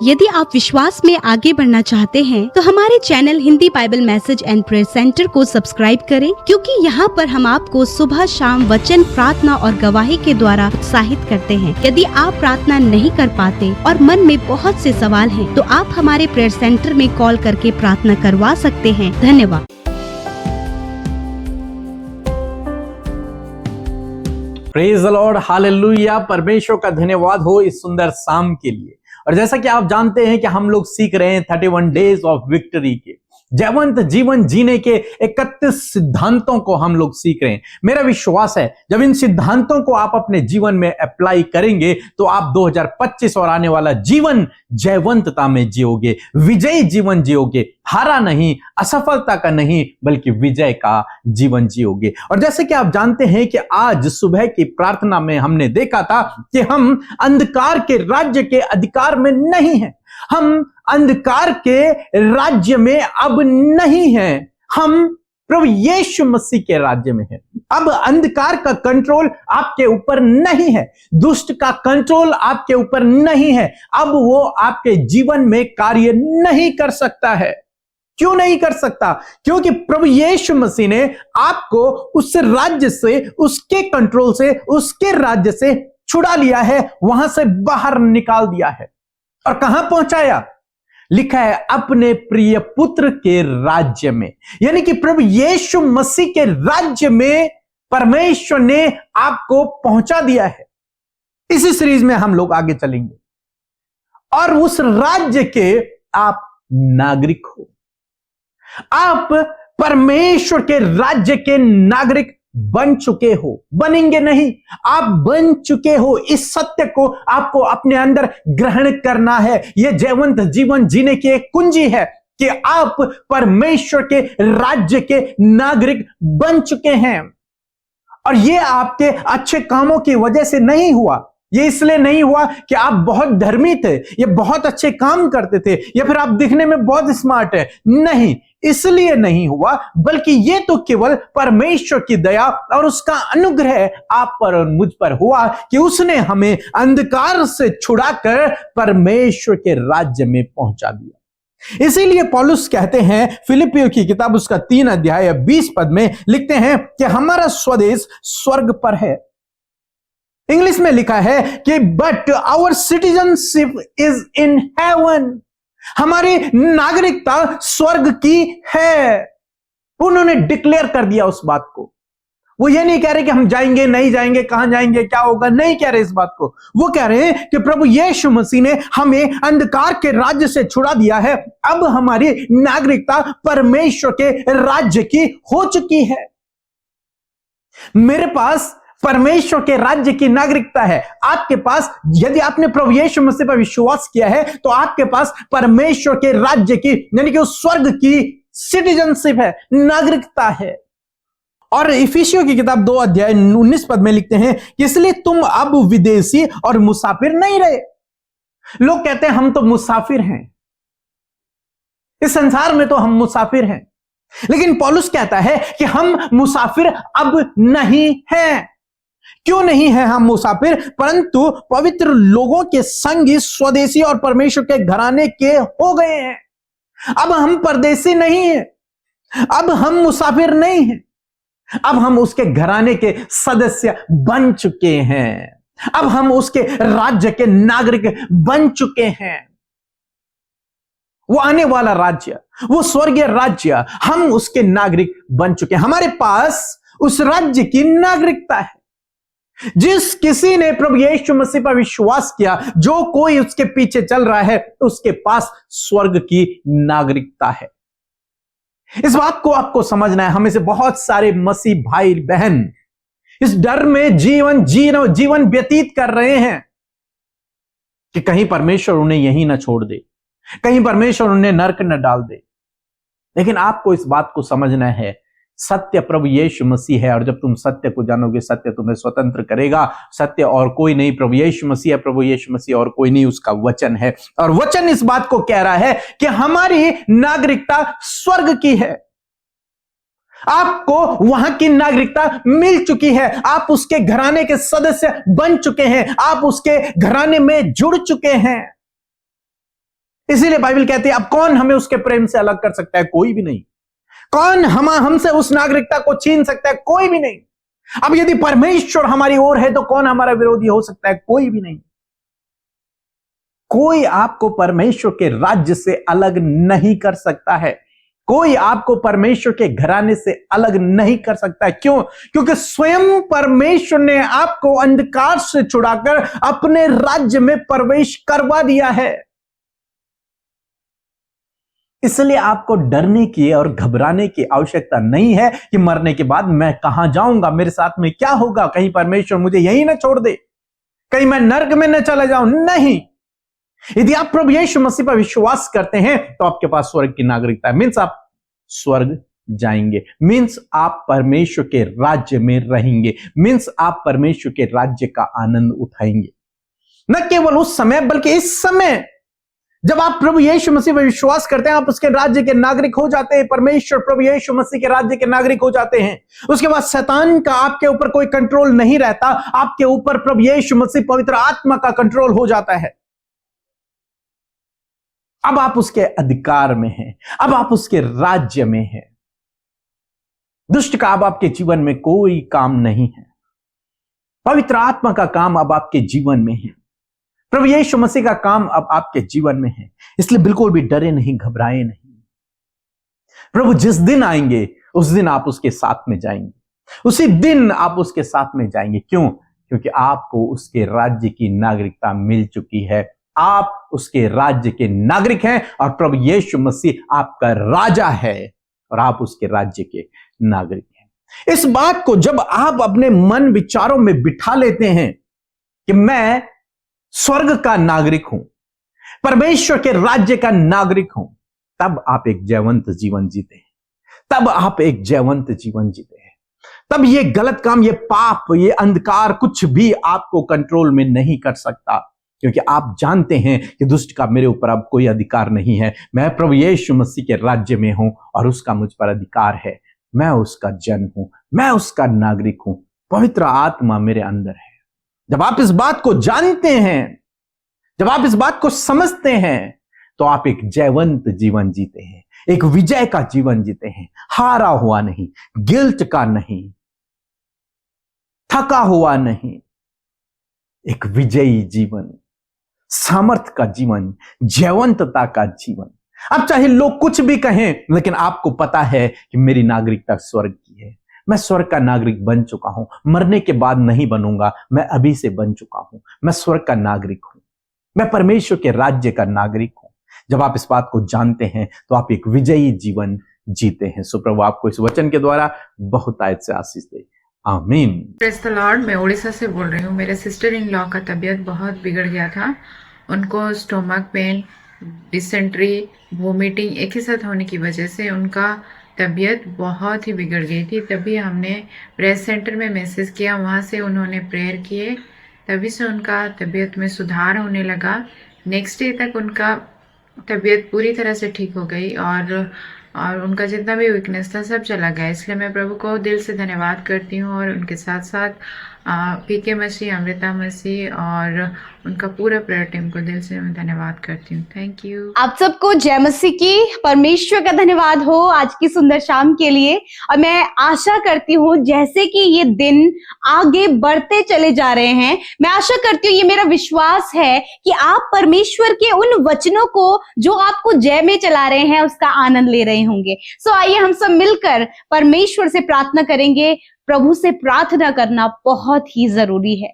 यदि आप विश्वास में आगे बढ़ना चाहते हैं तो हमारे channel Hindi Bible message and prayer centre को सब्सक्राइब करें, क्योंकि यहाँ पर हम आपको सुबह शाम वचन, प्रार्थना और गवाही के द्वारा उत्साहित करते हैं। यदि आप प्रार्थना नहीं कर पाते और मन में बहुत से सवाल हैं, तो आप हमारे प्रेयर सेंटर में कॉल करके प्रार्थना करवा सकते हैं। धन्यवाद। Praise the Lord, hallelujah. परमेश्वर का धन्यवाद हो इस सुंदर शाम के लिए। और जैसा कि आप जानते हैं कि हम लोग सीख रहे हैं 31 डेज ऑफ विक्ट्री के जयवंत जीवन जीने के 31 सिद्धांतों को हम लोग सीख रहे हैं। मेरा विश्वास है जब इन सिद्धांतों को आप अपने जीवन में अप्लाई करेंगे तो आप 2025 और आने वाला जीवन जयवंतता में जियोगे, विजयी जीवन जियोगे, हारा नहीं, असफलता का नहीं, बल्कि विजय का जीवन जियोगे। और जैसे कि आप जानते हैं कि आज सुबह की प्रार्थना में हमने देखा था कि हम अंधकार के राज्य के अधिकार में नहीं हैं, हम अंधकार के राज्य में अब नहीं हैं, हम प्रभु यीशु मसीह के राज्य में हैं। अब अंधकार का कंट्रोल आपके ऊपर नहीं है, दुष्ट का कंट्रोल आपके ऊपर नहीं है, अब वो आपके जीवन में कार्य नहीं कर सकता है। क्यों नहीं कर सकता? क्योंकि प्रभु यीशु मसीह ने आपको उस राज्य से, उसके कंट्रोल से, उसके राज्य से छुड़ा लिया है, वहां से बाहर निकाल दिया है। और कहां पहुंचाया? लिखा है अपने प्रिय पुत्र के राज्य में, यानी कि प्रभु यीशु मसीह के राज्य में परमेश्वर ने आपको पहुंचा दिया है। इसी सीरीज में हम लोग आगे चलेंगे और उस राज्य के आप नागरिक हो। आप परमेश्वर के राज्य के नागरिक बन चुके हो, बनेंगे नहीं, आप बन चुके हो। इस सत्य को आपको अपने अंदर ग्रहण करना है। यह जयवंत जीवन जीने की एक कुंजी है कि आप परमेश्वर के राज्य के नागरिक बन चुके हैं। और यह आपके अच्छे कामों की वजह से नहीं हुआ, ये इसलिए नहीं हुआ कि आप बहुत धर्मी थे, ये बहुत अच्छे काम करते थे, या फिर आप दिखने में बहुत स्मार्ट है, नहीं, इसलिए नहीं हुआ, बल्कि ये तो केवल परमेश्वर की दया और उसका अनुग्रह आप पर और मुझ पर हुआ कि उसने हमें अंधकार से छुड़ाकर परमेश्वर के राज्य में पहुंचा दिया। इसीलिए पौलुस कहते हैं फिलिपियों की किताब उसका 3 अध्याय 20 पद में लिखते हैं कि हमारा स्वदेश स्वर्ग पर है। इंग्लिश में लिखा है कि but our citizenship is in heaven, हमारी नागरिकता स्वर्ग की है। उन्होंने डिक्लेयर कर दिया उस बात को। वो ये नहीं कह रहे कि हम जाएंगे, नहीं जाएंगे, कहां जाएंगे, क्या होगा, नहीं कह रहे इस बात को। वो कह रहे हैं कि प्रभु यीशु मसीह ने हमें अंधकार के राज्य से छुड़ा दिया है, अब हमारी नागरिकता परमेश्वर के राज्य की हो चुकी है। मेरे पास परमेश्वर के राज्य की नागरिकता है, आपके पास, यदि आपने प्रभु यीशु मसीह पर विश्वास किया है तो आपके पास परमेश्वर के राज्य की, यानी कि उस स्वर्ग की सिटीजनशिप है, नागरिकता है। और इफिसियों की किताब 2 अध्याय 19 पद में लिखते हैं कि इसलिए तुम अब विदेशी और मुसाफिर नहीं रहे। लोग कहते हैं हम तो मुसाफिर हैं, इस संसार में तो हम मुसाफिर हैं, लेकिन पौलुस कहता है कि हम मुसाफिर अब नहीं हैं। क्यों नहीं है हम मुसाफिर? परंतु पवित्र लोगों के संगी स्वदेशी और परमेश्वर के घराने के हो गए हैं। अब हम परदेशी नहीं हैं, अब हम मुसाफिर नहीं हैं, अब हम उसके घराने के सदस्य बन चुके हैं, अब हम उसके राज्य के नागरिक बन चुके हैं। वो आने वाला राज्य, वो स्वर्गीय राज्य, हम उसके नागरिक बन चुके हैं। हमारे पास उस राज्य की नागरिकता है। जिस किसी ने प्रभु यीशु मसीह पर विश्वास किया, जो कोई उसके पीछे चल रहा है, उसके पास स्वर्ग की नागरिकता है। इस बात को आपको समझना है। हमें से बहुत सारे मसीह भाई बहन इस डर में जीवन व्यतीत कर रहे हैं कि कहीं परमेश्वर उन्हें यहीं ना छोड़ दे, कहीं परमेश्वर उन्हें नरक न डाल दे। लेकिन आपको इस बात को समझना है, सत्य प्रभु यीशु मसीह है, और जब तुम सत्य को जानोगे, सत्य तुम्हें स्वतंत्र करेगा। सत्य और कोई नहीं, प्रभु यीशु मसीह है, प्रभु यीशु मसीह और कोई नहीं, उसका वचन है। और वचन इस बात को कह रहा है कि हमारी नागरिकता स्वर्ग की है। आपको वहां की नागरिकता मिल चुकी है, आप उसके घराने के सदस्य बन चुके हैं, आप उसके घराने में जुड़ चुके हैं। इसीलिए बाइबल कहती है अब कौन हमें उसके प्रेम से अलग कर सकता है? कोई भी नहीं। कौन हमसे उस नागरिकता को छीन सकता है? कोई भी नहीं। अब यदि परमेश्वर हमारी ओर है तो कौन हमारा विरोधी हो सकता है? कोई भी नहीं। कोई आपको परमेश्वर के राज्य से अलग नहीं कर सकता है। कोई आपको परमेश्वर के घराने से अलग नहीं कर सकता है। क्यों? क्योंकि स्वयं परमेश्वर ने आपको अंधकार से छुड़ाकर अपने राज्य में प्रवेश करवा दिया है। इसलिए आपको डरने की और घबराने की आवश्यकता नहीं है कि मरने के बाद मैं कहां जाऊंगा, मेरे साथ में क्या होगा, कहीं परमेश्वर मुझे यहीं ना छोड़ दे, कहीं मैं नर्क में न चला जाऊं। नहीं, यदि आप प्रभु यीशु मसीह पर विश्वास करते हैं तो आपके पास स्वर्ग की नागरिकता है। मीन्स आप स्वर्ग जाएंगे, मीन्स आप परमेश्वर के राज्य में रहेंगे, मीन्स आप परमेश्वर के राज्य का आनंद उठाएंगे। न केवल उस समय बल्कि इस समय जब आप प्रभु यीशु मसीह पर विश्वास करते हैं, आप उसके राज्य के नागरिक हो जाते हैं। परमेश्वर प्रभु यीशु मसीह के राज्य के नागरिक हो जाते हैं। उसके बाद शैतान का आपके ऊपर कोई कंट्रोल नहीं रहता। आपके ऊपर प्रभु यीशु मसीह पवित्र आत्मा का कंट्रोल हो जाता है। अब आप उसके अधिकार में हैं, अब आप उसके राज्य में हैं। दुष्ट का अब आपके जीवन में कोई काम नहीं है। पवित्र आत्मा का काम अब आपके जीवन में है। प्रभु यीशु मसीह का काम अब आपके जीवन में है। इसलिए बिल्कुल भी डरे नहीं, घबराए नहीं। प्रभु जिस दिन आएंगे उस दिन आप उसके साथ में जाएंगे, उसी दिन आप उसके साथ में जाएंगे। क्यों? क्योंकि आपको उसके राज्य की नागरिकता मिल चुकी है। आप उसके राज्य के नागरिक हैं और प्रभु यीशु मसीह आपका राजा है और आप उसके राज्य के नागरिक हैं। इस बात को जब आप अपने मन विचारों में बिठा लेते हैं कि मैं स्वर्ग का नागरिक हूं, परमेश्वर के राज्य का नागरिक हूं, तब आप एक जयवंत जीवन जीते हैं। तब आप एक जयवंत जीवन जीते हैं। तब ये गलत काम, ये पाप, ये अंधकार कुछ भी आपको कंट्रोल में नहीं कर सकता, क्योंकि आप जानते हैं कि दुष्ट का मेरे ऊपर अब कोई अधिकार नहीं है। मैं प्रभु यीशु मसीह के राज्य में हूं और उसका मुझ पर अधिकार है। मैं उसका जन हूं, मैं उसका नागरिक हूं। पवित्र आत्मा मेरे अंदर है। जब आप इस बात को जानते हैं, जब आप इस बात को समझते हैं, तो आप एक जयवंत जीवन जीते हैं, एक विजय का जीवन जीते हैं। हारा हुआ नहीं, गिल्ट का नहीं, थका हुआ नहीं, एक विजयी जीवन, सामर्थ का जीवन, जयवंतता का जीवन। अब चाहे लोग कुछ भी कहें, लेकिन आपको पता है कि मेरी नागरिकता स्वर्ग की है। मैं स्वर्ग का नागरिक बन चुका हूं। मरने के बाद नहीं बनूंगा, मैं अभी से बन चुका हूं। मैं स्वर्ग का नागरिक हूं, मैं परमेश्वर के राज्य का नागरिक हूं। जब आप इस बात को जानते हैं तो आप एक विजयी जीवन जीते हैं। सो प्रभु आपको इस वचन के द्वारा बहुत आयत से आशीष दे। आमीन। Praise the Lord. मैं उड़ीसा से बोल रही हूँ। मेरे सिस्टर इन लॉ का तबीयत बहुत बिगड़ गया था। उनको स्टोमक पेन, डिसेंट्री, वोमिटिंग एक ही साथ होने की वजह से उनका तबीयत बहुत ही बिगड़ गई थी। तभी हमने प्रेयर सेंटर में मैसेज किया, वहाँ से उन्होंने प्रेयर किए, तभी से उनका तबीयत में सुधार होने लगा। नेक्स्ट डे तक उनका तबीयत पूरी तरह से ठीक हो गई और उनका जितना भी वीकनेस था सब चला गया। इसलिए मैं प्रभु को दिल से धन्यवाद करती हूँ और उनके साथ साथ पीके मसीह, अमृता मसीह और उनका पूरा प्रेयर टीम को दिल से मैं धन्यवाद करती हूँ। Thank you. आप सबको जय मसीह की। परमेश्वर का धन्यवाद हो आज की सुंदर शाम के लिए। और मैं आशा करती हूँ जैसे कि ये दिन आगे बढ़ते चले जा रहे हैं, मैं आशा करती हूँ, ये मेरा विश्वास है कि आप परमेश्वर के उन वचनों को जो आपको जय में चला रहे हैं उसका आनंद ले रहे होंगे। सो आइए हम सब मिलकर परमेश्वर से प्रार्थना करेंगे। प्रभु से प्रार्थना करना बहुत ही जरूरी है।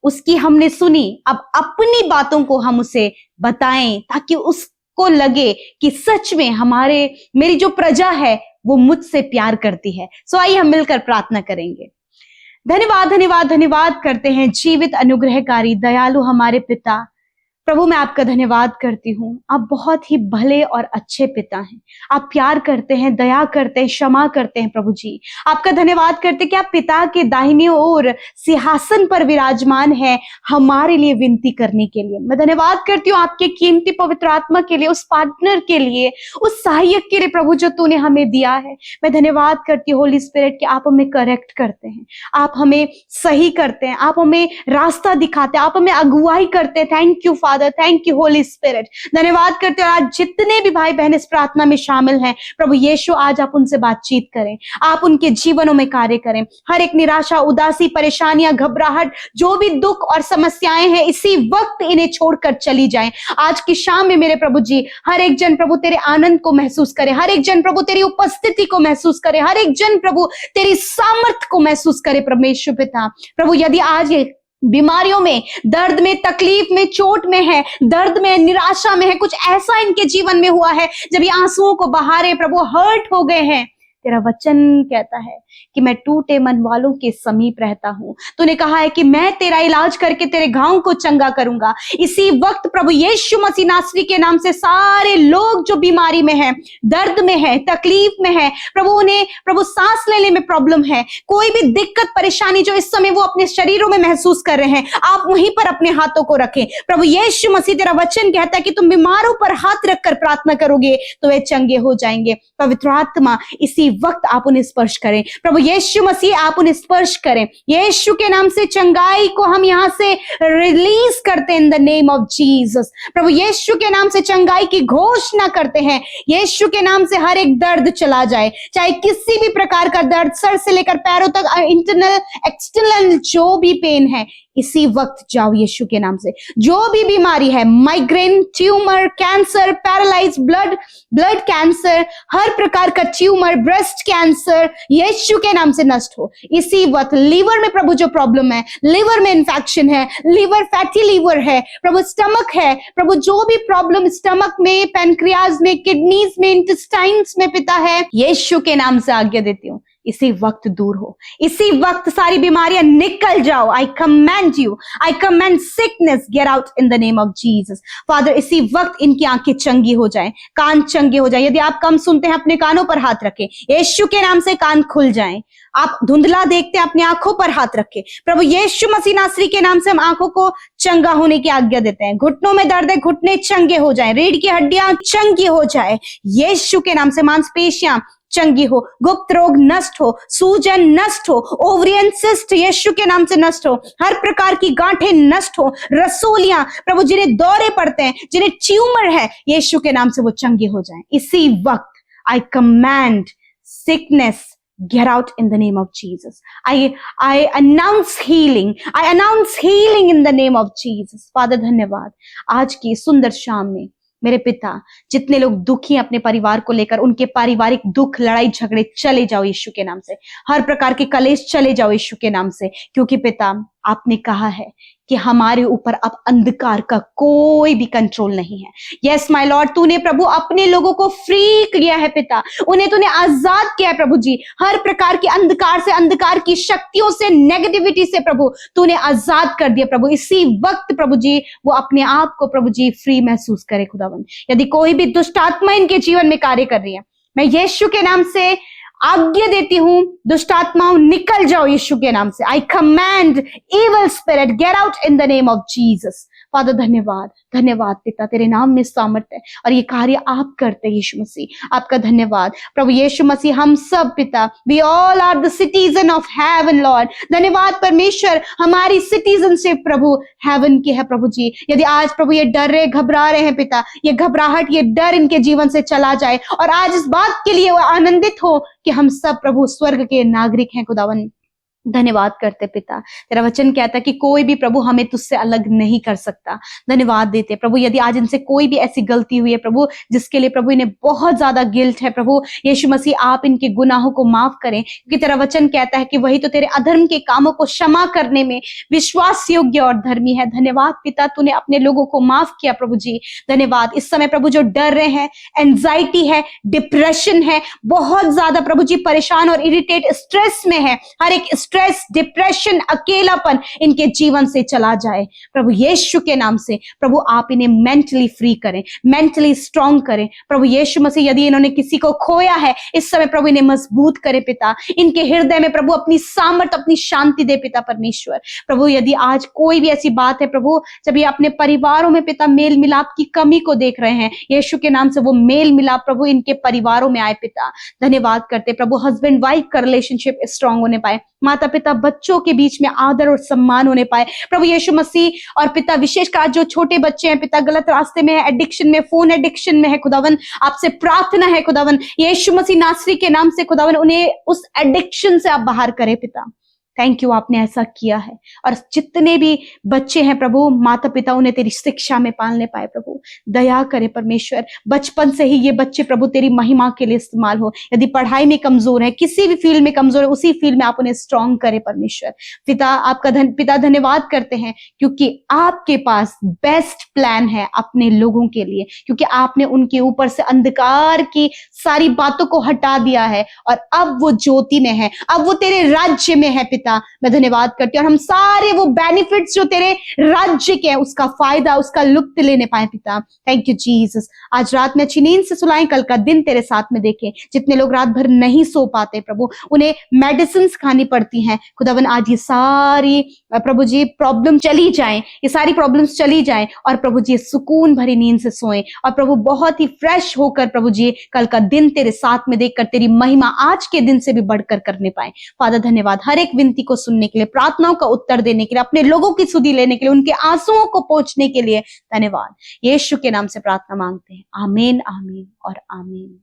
उसकी हमने सुनी, अब अपनी बातों को हम उसे बताएं ताकि उसको लगे कि सच में मेरी जो प्रजा है वो मुझसे प्यार करती है। सो आइए हम मिलकर प्रार्थना करेंगे। धन्यवाद धन्यवाद धन्यवाद करते हैं जीवित, अनुग्रहकारी, दयालु हमारे पिता। प्रभु मैं आपका धन्यवाद करती हूँ। आप बहुत ही भले और अच्छे पिता हैं। आप प्यार करते हैं, दया करते हैं, क्षमा करते हैं। प्रभु जी आपका धन्यवाद करते हैं कि आप पिता के दाहिने ओर सिंहासन पर विराजमान है हमारे लिए विनती करने के लिए। मैं धन्यवाद करती हूँ आपके कीमती पवित्र आत्मा के लिए, उस पार्टनर के लिए, उस सहायक के लिए प्रभु जो तूने हमें दिया है। मैं धन्यवाद करती हूँ होली स्पिरिट कि आप हमें करेक्ट करते हैं, आप हमें सही करते हैं, आप हमें रास्ता दिखाते हैं, आप हमें अगुवाई करते हैं। Thank you father father, thank you Holi spirit. धन्यवाद करते हैं। आज जितने भी भाई बहन इस प्रार्थना में शामिल हैं प्रभु यीशु, आज आप उनसे बातचीत करें, आप उनके जीवनों में कार्य करें। हर एक निराशा, उदासी, परेशानियां, घबराहट, जो भी दुख और समस्याएं हैं इसी वक्त इन्हें छोड़कर चली जाएं। आज की शाम में मेरे प्रभु जी हर एक जन प्रभु तेरे आनंद को महसूस करे, हर एक जन प्रभु तेरी उपस्थिति को महसूस करे, हर एक जन प्रभु तेरी सामर्थ को महसूस करे। परमेश्वर पिता प्रभु, यदि आज ये बीमारियों में, दर्द में, तकलीफ में, चोट में है, दर्द में, निराशा में है, कुछ ऐसा इनके जीवन में हुआ है जब ये आंसुओं को बहा रहे प्रभु, हर्ट हो गए हैं, तेरा वचन कहता है कि मैं टूटे मन वालों के समीप रहता हूं। तूने कहा है कि मैं तेरा इलाज करके तेरे घावों को चंगा करूंगा। इसी वक्त प्रभु यीशु मसीह नासरी के नाम से सारे लोग जो बीमारी में हैं, दर्द में है, तकलीफ में है प्रभु, उन्हें प्रभु सांस लेने में प्रॉब्लम है, कोई भी दिक्कत परेशानी जो इस समय वो अपने शरीरों में महसूस कर रहे हैं, आप वहीं पर अपने हाथों को रखें। प्रभु यीशु मसीह तेरा वचन कहता है कि तुम बीमारों पर हाथ रखकर प्रार्थना करोगे तो वे चंगे हो जाएंगे। पवित्र आत्मा इसी वक्त आप उन्हें स्पर्श करें। प्रभु यीशु मसीह आप उन्हें स्पर्श करें। यीशु के नाम से चंगाई को हम यहां से रिलीज करते हैं in the name of Jesus. प्रभु यीशु के नाम से चंगाई की घोषणा करते हैं। यीशु के नाम से हर एक दर्द चला जाए, चाहे किसी भी प्रकार का दर्द, सर से लेकर पैरों तक, इंटरनल एक्सटर्नल जो भी पेन है इसी वक्त जाओ यीशु के नाम से। जो भी बीमारी है, migraine, tumour, cancer, paralyse, blood cancer, हर प्रकार का ट्यूमर, ब्रेस्ट कैंसर यीशु के नाम से नष्ट हो। इसी वक्त लीवर में प्रभु जो प्रॉब्लम है, लीवर में इंफेक्शन है, लीवर, फैटी लीवर है प्रभु, स्टमक है प्रभु, जो भी प्रॉब्लम स्टमक में, पैनक्रियाज में, किडनीज में, इंटेस्टाइन्स में पिता है, यीशु के नाम से आज्ञा देती हूँ इसी वक्त दूर हो। इसी वक्त सारी बीमारियां निकल जाओ। आई commend you, I commend sickness get out in the name of Jesus. Father इसी वक्त इनकी आंखें चंगी हो जाएं, कान चंगे हो जाएं। यदि आप कम सुनते हैं अपने कानों पर हाथ रखें, यीशु के नाम से कान खुल जाएं। आप धुंधला देखते हैं अपने आंखों पर हाथ रखें। प्रभु यीशु मसीह नासरी के नाम से हम आंखों को चंगा होने की आज्ञा देते हैं। घुटनों में दर्द है, घुटने चंगे हो जाएं, रीढ़ की हड्डियां चंगी हो जाए यीशु के नाम से। मांसपेशियां चंगी हो, गुप्त रोग नष्ट हो, सूजन नष्ट हो, ओवरियन सिस्ट यीशु के नाम से नष्ट हो, हर प्रकार की गांठें नष्ट हो, रसोलियां प्रभु जिन्हें दौरे पड़ते हैं, जिन्हें ट्यूमर है यीशु के नाम से वो चंगे हो जाएं। इसी वक्त आई command sickness get out in the name of Jesus. I announce healing. I announce healing in the name of Jesus. Father धन्यवाद आज की सुंदर शाम में मेरे पिता, जितने लोग दुखी हैं अपने परिवार को लेकर, उनके पारिवारिक दुख, लड़ाई झगड़े चले जाओ यीशु के नाम से। हर प्रकार के कलेश चले जाओ यीशु के नाम से, क्योंकि पिता आपने कहा है कि हमारे ऊपर अब अंधकार का कोई भी कंट्रोल नहीं है। यस माय लॉर्ड, तूने प्रभु अपने लोगों को फ्री किया है पिता, उन्हें तूने आजाद किया है प्रभु जी। हर प्रकार के अंधकार से, अंधकार की शक्तियों से, नेगेटिविटी से प्रभु तूने आजाद कर दिया प्रभु। इसी वक्त प्रभु जी वो अपने आप को प्रभु जी फ्री महसूस करे खुदावन। यदि कोई भी दुष्ट आत्मा इनके जीवन में कार्य कर रही है, मैं यीशु के नाम से आज्ञा देती हूं, दुष्ट आत्माओं निकल जाओ यीशु के नाम से। आई command evil spirit get out in the name of Jesus. Father धन्यवाद, धन्यवाद पिता, तेरे नाम में सामर्थ्य है और ये कार्य आप करते हैं यीशु मसीह, आपका धन्यवाद प्रभु यीशु मसीह। हम सब पिता, we all are the citizen of heaven Lord. धन्यवाद परमेश्वर, हमारी सिटीजनशिप प्रभु हेवन की है प्रभु जी। यदि आज प्रभु ये डर रहे, घबरा रहे हैं पिता, ये घबराहट, ये डर इनके जीवन से चला जाए और आज इस बात के लिए वो आनंदित हो कि हम सब प्रभु स्वर्ग के नागरिक हैं खुदावन। धन्यवाद करते पिता, तेरा वचन कहता है कि कोई भी प्रभु हमें तुझसे अलग नहीं कर सकता। धन्यवाद देते प्रभु, यदि आज इनसे कोई भी ऐसी गलती हुई है प्रभु जिसके लिए प्रभु इन्हें बहुत ज्यादा गिल्ट है प्रभु यीशु मसीह, आप इनके गुनाहों को माफ करें, क्योंकि तेरा वचन कहता है कि वही तो तेरे अधर्म के कामों को क्षमा करने में विश्वास योग्य और धर्मी है। धन्यवाद पिता, तूने अपने लोगों को माफ किया प्रभु जी। धन्यवाद इस समय प्रभु जो डर रहे हैं, एंजाइटी है, डिप्रेशन है, बहुत ज्यादा प्रभु जी परेशान और इरिटेट, स्ट्रेस में है, हर एक स्ट्रेस, डिप्रेशन, अकेलापन इनके जीवन से चला जाए प्रभु यीशु के नाम से। प्रभु आप इन्हें मेंटली फ्री करें, मेंटली स्ट्रांग करें प्रभु यीशु मसीह। यदि इन्होंने किसी को खोया है इस समय प्रभु इन्हें मजबूत करे पिता, इनके हृदय में प्रभु अपनी सामर्थ, अपनी शांति दे पिता परमेश्वर। प्रभु यदि आज कोई भी ऐसी बात है प्रभु जब ये अपने परिवारों में पिता मेल मिलाप की कमी को देख रहे हैं, यीशु के नाम से वो मेल मिलाप प्रभु इनके परिवारों में आए पिता। धन्यवाद करते प्रभु, हस्बैंड वाइफ का रिलेशनशिप स्ट्रांग होने पाए, माता पिता बच्चों के बीच में आदर और सम्मान होने पाए प्रभु यीशु मसीह। और पिता विशेषकर आज जो छोटे बच्चे हैं पिता गलत रास्ते में है, एडिक्शन में, फोन एडिक्शन में है खुदावन, आपसे प्रार्थना है खुदावन यीशु मसीह नासरी के नाम से खुदावन उन्हें उस एडिक्शन से आप बाहर करें पिता। थैंक यू, आपने ऐसा किया है। और जितने भी बच्चे हैं प्रभु माता पिता उन्हें तेरी शिक्षा में पालने पाए प्रभु, दया करे परमेश्वर। बचपन से ही ये बच्चे प्रभु तेरी महिमा के लिए इस्तेमाल हो। यदि पढ़ाई में कमजोर है, किसी भी फील्ड में कमजोर है, उसी फील्ड में आप उन्हें स्ट्रांग करे परमेश्वर। पिता आपका पिता धन्यवाद करते हैं क्योंकि आपके पास बेस्ट प्लान है अपने लोगों के लिए, क्योंकि आपने उनके ऊपर से अंधकार की सारी बातों को हटा दिया है और अब वो ज्योति में है, अब वो तेरे राज्य में है पिता। मैं धन्यवाद करती हूँ और हम सारे वो बेनिफिट्स जो तेरे राज्य के हैं उसका फायदा, उसका लुत्फ लेने पाए पिता। Thank you Jesus. आज रात में अच्छी नींद से सुलाएं, कल का दिन तेरे साथ में देखें। जितने लोग रात भर नहीं सो पाते प्रभु, उन्हें मेडिसिन खानी पड़ती हैं खुदावन, आज ये सारी प्रभु जी प्रॉब्लम चली जाएं, ये सारी प्रॉब्लम्स चली जाएं और प्रभु जी सुकून भरी नींद से सोएं और प्रभु बहुत ही फ्रेश होकर प्रभु जी कल का दिन तेरे साथ में देखकर तेरी महिमा आज के दिन से भी बढ़कर करने पाए। फादर धन्यवाद हर एक विनती को सुनने के लिए, प्रार्थनाओं का उत्तर देने के लिए, अपने लोगों की सुधि लेने के लिए, उनके आंसुओं को पोंछने के लिए धन्यवाद। यीशु के नाम से प्रार्थना मांगते हैं, आमीन आमीन और आमीन।